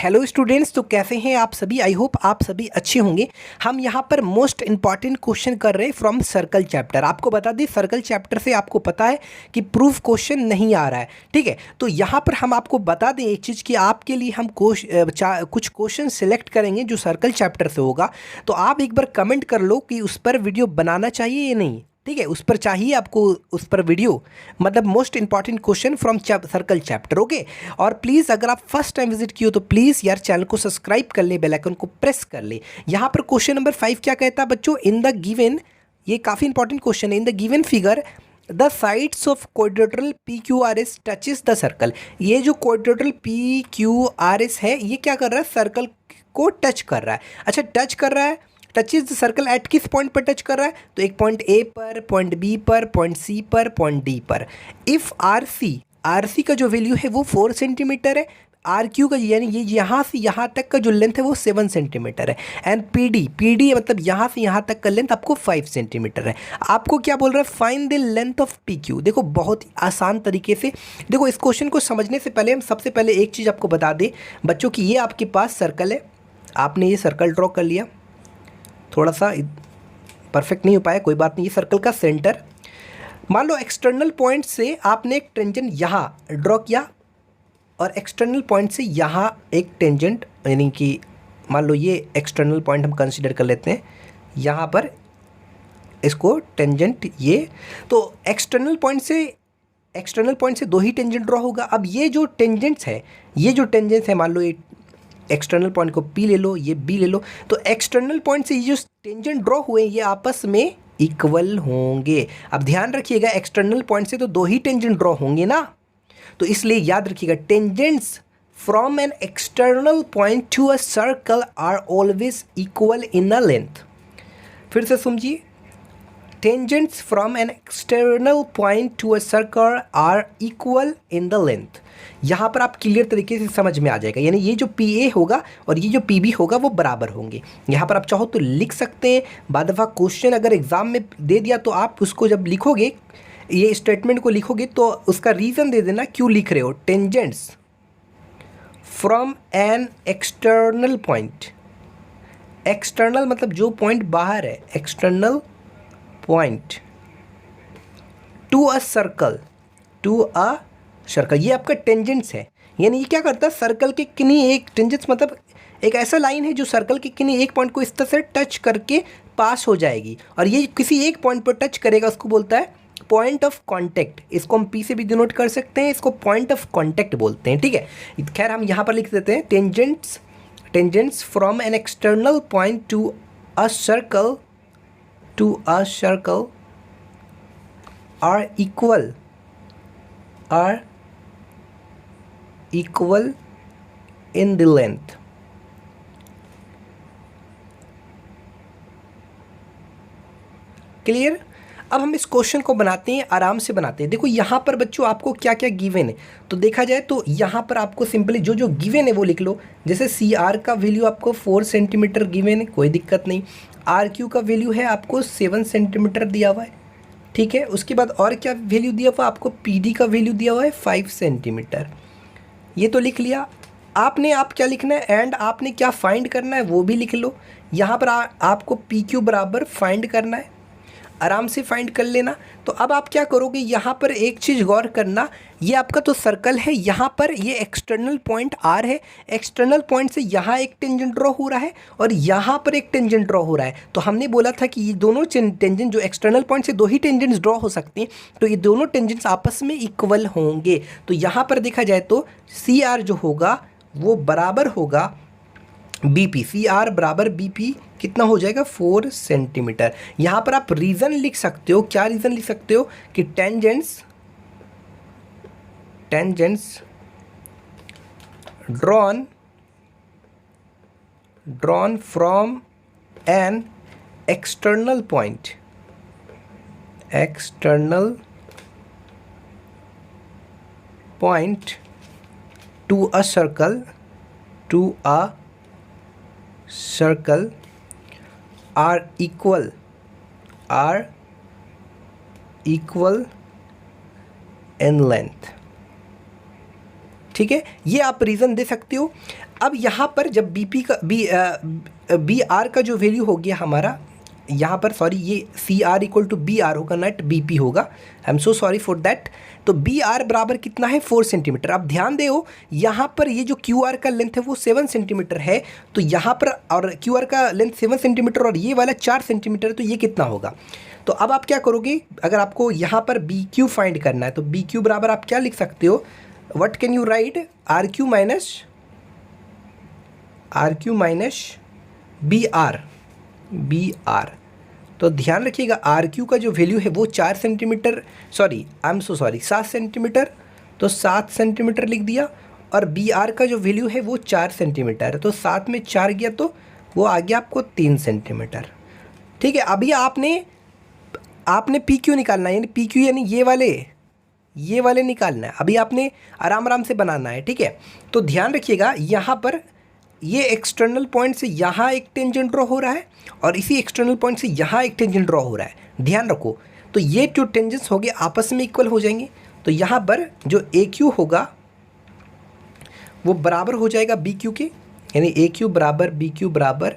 Hello students, तो कैसे हैं आप सभी। आई होप आप सभी अच्छे होंगे। हम यहाँ पर मोस्ट इंपॉर्टेंट क्वेश्चन कर रहे हैं फ्रॉम सर्कल चैप्टर। आपको बता दें, सर्कल चैप्टर से आपको पता है कि प्रूफ क्वेश्चन नहीं आ रहा है, ठीक है। तो यहाँ पर हम आपको बता दें एक चीज़ कि आपके लिए हम कुछ क्वेश्चन सिलेक्ट करेंगे जो सर्कल चैप्टर से होगा। तो आप एक बार कमेंट कर लो कि उस पर वीडियो बनाना चाहिए या नहीं, ठीक है। उस पर चाहिए आपको, उस पर वीडियो, मतलब most important question from circle chapter, okay. और प्लीज़ अगर आप फर्स्ट टाइम विजिट किए हो तो प्लीज़ यार चैनल को सब्सक्राइब कर ले, बेल आइकन को प्रेस कर ले। यहाँ पर क्वेश्चन नंबर 5 क्या कहता है बच्चों, इन द गिवन, ये काफ़ी इंपॉर्टेंट क्वेश्चन है। In the given figure the sides of quadrilateral P Q R S touches the circle. ये जो quadrilateral P Q R S है, ये क्या कर रहा है, सर्कल को टच कर रहा है। अच्छा, टच कर रहा है, touch is the circle eight किस पॉइंट पर टच कर रहा है, तो एक पॉइंट ए पर, पॉइंट बी पर, पॉइंट सी पर, पॉइंट डी पर। इफ़ आर सी का जो वैल्यू है वो 4 सेंटीमीटर है, आर क्यू का यानी ये यहाँ से यहाँ तक का जो लेंथ है वो 7 सेंटीमीटर है, एंड पी डी मतलब यहाँ से यहाँ तक का लेंथ आपको 5 सेंटीमीटर है। आपको क्या बोल रहा है, find the length of P Q. देखो बहुत ही आसान तरीके से, देखो इस क्वेश्चन को समझने से पहले हम सबसे पहले एक चीज़ आपको बता दें बच्चों कि ये आपके पास सर्कल है, आपने ये सर्कल ड्रॉ कर लिया, थोड़ा सा परफेक्ट नहीं हो पाया, कोई बात नहीं। ये सर्कल का सेंटर, मान लो एक्सटर्नल पॉइंट से आपने एक टेंजेंट यहाँ ड्रॉ किया और एक्सटर्नल पॉइंट से यहाँ एक टेंजेंट, यानी कि मान लो ये एक्सटर्नल पॉइंट हम कंसीडर कर लेते हैं, यहाँ पर इसको टेंजेंट ये, तो एक्सटर्नल पॉइंट से 2 ही टेंजेंट ड्रॉ होगा। अब ये जो टेंजेंट्स है, मान लो ये एक्सटर्नल पॉइंट को P ले लो, ये B ले लो, तो एक्सटर्नल पॉइंट से ये जो टेंजेंट ड्रॉ हुए ये आपस में इक्वल होंगे। अब ध्यान रखिएगा, एक्सटर्नल पॉइंट से तो 2 ही टेंजेंट ड्रॉ होंगे ना, तो इसलिए याद रखिएगा tangents from an external point to a circle are always equal in a length. फिर से समझिए, tangents from an external point to a circle are equal in the length. यहाँ पर आप क्लियर तरीके से समझ में आ जाएगा, यानी ये जो पी ए होगा और ये जो पी बी होगा वो बराबर होंगे। यहाँ पर आप चाहो तो लिख सकते हैं, बाद दफ़ा क्वेश्चन अगर एग्जाम में दे दिया तो आप उसको जब लिखोगे, ये स्टेटमेंट को लिखोगे तो उसका रीज़न दे देना क्यों लिख रहे हो। Tangents from an external point, external मतलब जो पॉइंट बाहर है, external point to a circle, ये आपका टेंजेंट्स है। यानी ये क्या करता है, सर्कल के किन्हीं एक, टेंजेंट्स मतलब एक ऐसा लाइन है जो सर्कल के किन्हीं एक पॉइंट को इस तरह से टच करके पास हो जाएगी, और ये किसी एक पॉइंट पर टच करेगा, उसको बोलता है पॉइंट ऑफ कॉन्टैक्ट। इसको हम पी से भी डिनोट कर सकते हैं, इसको पॉइंट ऑफ कॉन्टैक्ट बोलते हैं, ठीक है। खैर हम यहाँ पर लिख देते हैं tangents from an external point to a circle are equal in the length। Clear. अब हम इस क्वेश्चन को बनाते हैं, आराम से बनाते हैं। देखो यहाँ पर बच्चों आपको क्या क्या गिवन है, तो देखा जाए तो यहाँ पर आपको सिंपली जो जो गिवन है वो लिख लो। जैसे सी आर का वैल्यू आपको 4 सेंटीमीटर गिवन है, कोई दिक्कत नहीं। आर क्यू का वैल्यू है आपको 7 सेंटीमीटर दिया हुआ है, ठीक है। उसके बाद और क्या वैल्यू दिया हुआ, आपको पी डी का वैल्यू दिया हुआ है 5 सेंटीमीटर, ये तो लिख लिया। आप क्या लिखना है, एंड आपने क्या फाइंड करना है वो भी लिख लो। यहाँ पर आपको पी क्यू बराबर फाइंड करना है, आराम से फाइंड कर लेना। तो अब आप क्या करोगे, यहाँ पर एक चीज़ गौर करना, ये आपका तो सर्कल है, यहाँ पर ये एक्सटर्नल पॉइंट आर है, एक्सटर्नल पॉइंट से यहाँ एक टेंजेंट ड्रॉ हो रहा है और यहाँ पर एक टेंजेंट ड्रॉ हो रहा है। तो हमने बोला था कि ये दोनों टेंजेंट, जो एक्सटर्नल पॉइंट से 2 ही टेंजेंट्स ड्रॉ हो सकते हैं, तो ये दोनों टेंजेंट्स आपस में इक्वल होंगे। तो यहाँ पर देखा जाए तो सी आर जो होगा वो बराबर होगा बी पी, सी आर बराबर बी पी कितना हो जाएगा, 4 सेंटीमीटर। यहाँ पर आप रीज़न लिख सकते हो, क्या रीज़न लिख सकते हो कि tangents drawn from an external point to a circle are equal in length, ठीक है। ये आप रीज़न दे सकते हो। अब यहाँ पर जब बी आर का जो वैल्यू हो गया हमारा, यहाँ पर सॉरी ये C R equal to B R होगा, नॉट बी पी होगा, I am so sorry for that. तो बी आर बराबर कितना है 4 सेंटीमीटर। अब ध्यान दो यहाँ पर ये जो क्यू आर का लेंथ है वो 7 सेंटीमीटर है, तो यहाँ पर और क्यू आर का लेंथ 7 सेंटीमीटर और ये वाला 4 सेंटीमीटर, तो ये कितना होगा। तो अब आप क्या करोगे, अगर आपको यहाँ पर बी क्यू फाइंड करना है तो बी क्यू बराबर आप क्या लिख सकते हो, what can you write, R Q minus B R. तो ध्यान रखिएगा आर क्यू का जो वैल्यू है वो 4 centimetre, sorry I am so sorry 7 centimetre, तो 7 सेंटीमीटर लिख दिया। और बी आर का जो वैल्यू है वो 4 सेंटीमीटर, तो 7 में 4 गया तो वो आ गया आपको 3 सेंटीमीटर। ठीक है, अभी आपने पी क्यू निकालना है, यानी पी क्यू यानी ये वाले निकालना है। अभी आपने आराम से बनाना है, ठीक है। तो ध्यान रखिएगा यहाँ पर ये एक्सटर्नल पॉइंट से यहाँ एक टेंजेंट ड्रॉ हो रहा है और इसी एक्सटर्नल पॉइंट से यहाँ एक टेंजेंट ड्रॉ हो रहा है। ध्यान रखो, तो ये जो टेंजेंट्स हो गए आपस में इक्वल हो जाएंगे, तो यहाँ पर जो ए क्यू होगा वो बराबर हो जाएगा बी क्यू के, यानी ए क्यू बराबर बी क्यू बराबर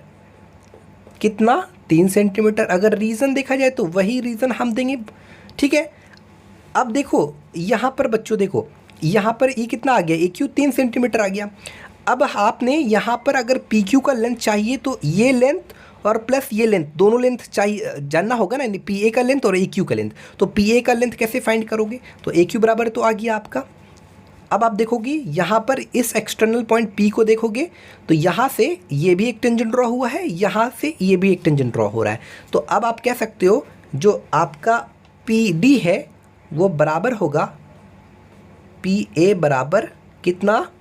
कितना 3 सेंटीमीटर। अगर रीज़न देखा जाए तो वही रीज़न हम देंगे, ठीक है। अब देखो यहाँ पर बच्चों, देखो यहाँ पर ये कितना आ गया, ए क्यू 3 सेंटीमीटर आ गया। अब आपने यहाँ पर अगर पी क्यू का लेंथ चाहिए तो ये लेंथ और प्लस ये लेंथ, दोनों लेंथ चाहिए, जानना होगा ना, पी ए का लेंथ और ए क्यू का लेंथ। तो पी ए का लेंथ कैसे फाइंड करोगे, तो ए क्यू बराबर तो आ गया आपका। अब आप देखोगे यहाँ पर इस एक्सटर्नल पॉइंट पी को देखोगे तो यहाँ से ये भी एक टेंजेंट ड्रॉ हुआ है, यहाँ से ये भी एक टेंजेंट ड्रॉ हो रहा है। तो अब आप कह सकते हो जो आपका पी डी है वो बराबर होगा पी ए बराबर कितना,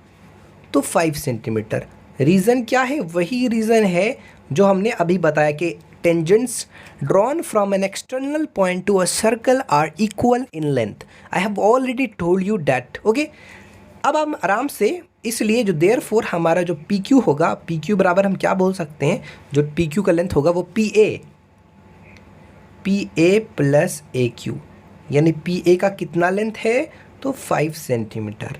तो 5 सेंटीमीटर। रीज़न क्या है, वही रीज़न है जो हमने अभी बताया कि tangents drawn from an external point to a circle are equal in length. I have already told you that, okay. अब हम आराम से, इसलिए जो देयरफॉर हमारा जो पी क्यू होगा, पी क्यू बराबर हम क्या बोल सकते हैं, जो पी क्यू का लेंथ होगा वो P A plus A Q, यानी पी ए का कितना लेंथ है, तो 5 सेंटीमीटर,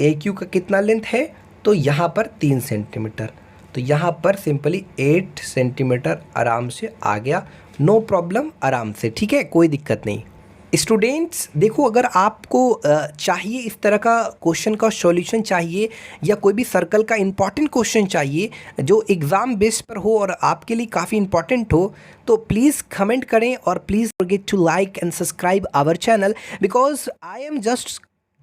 ए क्यू का कितना लेंथ है, तो यहाँ पर 3 सेंटीमीटर, तो यहाँ पर सिंपली 8 सेंटीमीटर आराम से आ गया, नो प्रॉब्लम, आराम से, ठीक है, कोई दिक्कत नहीं। स्टूडेंट्स देखो, अगर आपको चाहिए इस तरह का क्वेश्चन का सॉल्यूशन चाहिए या कोई भी सर्कल का इम्पॉर्टेंट क्वेश्चन चाहिए जो एग्ज़ाम बेस पर हो और आपके लिए काफ़ी इंपॉर्टेंट हो, तो प्लीज़ कमेंट करें और please forget to like and subscribe our channel, because I am just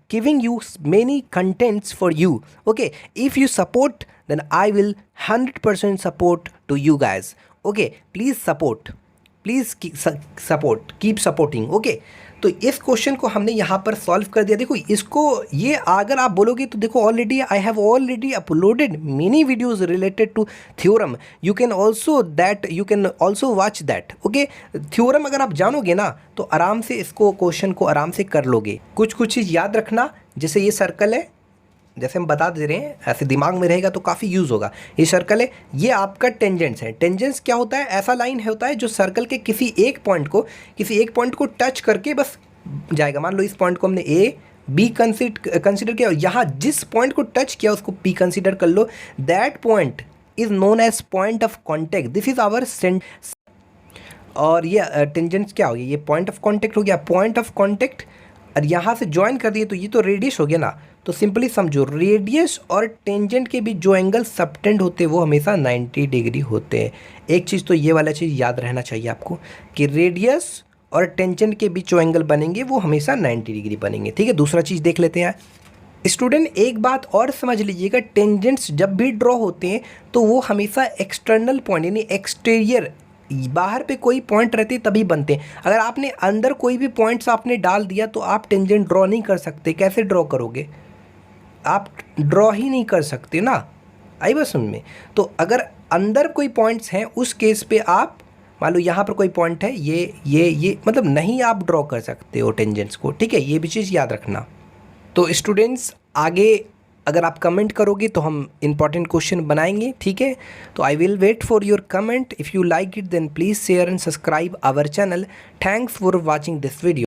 giving you many contents for you, okay? If you support, then I will 100% support to you guys, okay? Please support, please keep supporting, okay? तो इस question को हमने यहाँ पर solve कर दिया। देखो इसको, ये अगर आप बोलोगे तो देखो already I have already uploaded many videos related to theorem, you can also watch that, okay. Theorem अगर आप जानोगे ना तो आराम से इसको क्वेश्चन को आराम से कर लोगे। कुछ चीज़ याद रखना, जैसे ये सर्कल है, जैसे हम बता दे रहे हैं, ऐसे दिमाग में रहेगा तो काफ़ी यूज़ होगा। ये सर्कल है, ये आपका टेंजेंट्स है। टेंजेंट्स क्या होता है, ऐसा लाइन होता है जो सर्कल के किसी एक पॉइंट को टच करके बस जाएगा। मान लो इस पॉइंट को हमने ए बी कंसिडर किया, यहाँ जिस पॉइंट को टच किया उसको पी कंसिडर कर लो, that point is known as point of contact, this is our और ये टेंजेंट्स क्या हो गया, ये पॉइंट ऑफ कॉन्टेक्ट हो गया। पॉइंट ऑफ कॉन्टेक्ट और यहाँ से ज्वाइन कर दिए तो ये तो रेडियस हो गया ना, तो सिंपली समझो रेडियस और टेंजेंट के बीच जो एंगल सबटेंड होते हैं वो हमेशा 90 डिग्री होते हैं। एक चीज़ तो ये वाला चीज़ याद रहना चाहिए आपको कि रेडियस और टेंजेंट के बीच जो एंगल बनेंगे वो हमेशा 90 डिग्री बनेंगे, ठीक है। दूसरा चीज़ देख लेते हैं स्टूडेंट, एक बात और समझ लीजिएगा, टेंजेंट्स जब भी ड्रॉ होते हैं तो वो हमेशा एक्सटर्नल पॉइंट यानी एक्सटीरियर, बाहर पे कोई पॉइंट रहते तभी बनते हैं। अगर आपने अंदर कोई भी पॉइंट्स आपने डाल दिया तो आप टेंजेंट ड्रॉ नहीं कर सकते। कैसे ड्रॉ करोगे, आप ड्रॉ ही नहीं कर सकते ना, आई बस समझ में। तो अगर अंदर कोई पॉइंट्स हैं उस केस पे आप, मान लो यहाँ पर कोई पॉइंट है, ये मतलब नहीं आप ड्रॉ कर सकते हो टेंजेंट्स को, ठीक है, ये भी चीज़ याद रखना। तो स्टूडेंट्स आगे अगर आप कमेंट करोगे तो हम इंपॉर्टेंट क्वेश्चन बनाएंगे, ठीक है। तो I will wait for your comment. If you like it then please share and subscribe our channel. Thanks for watching this video.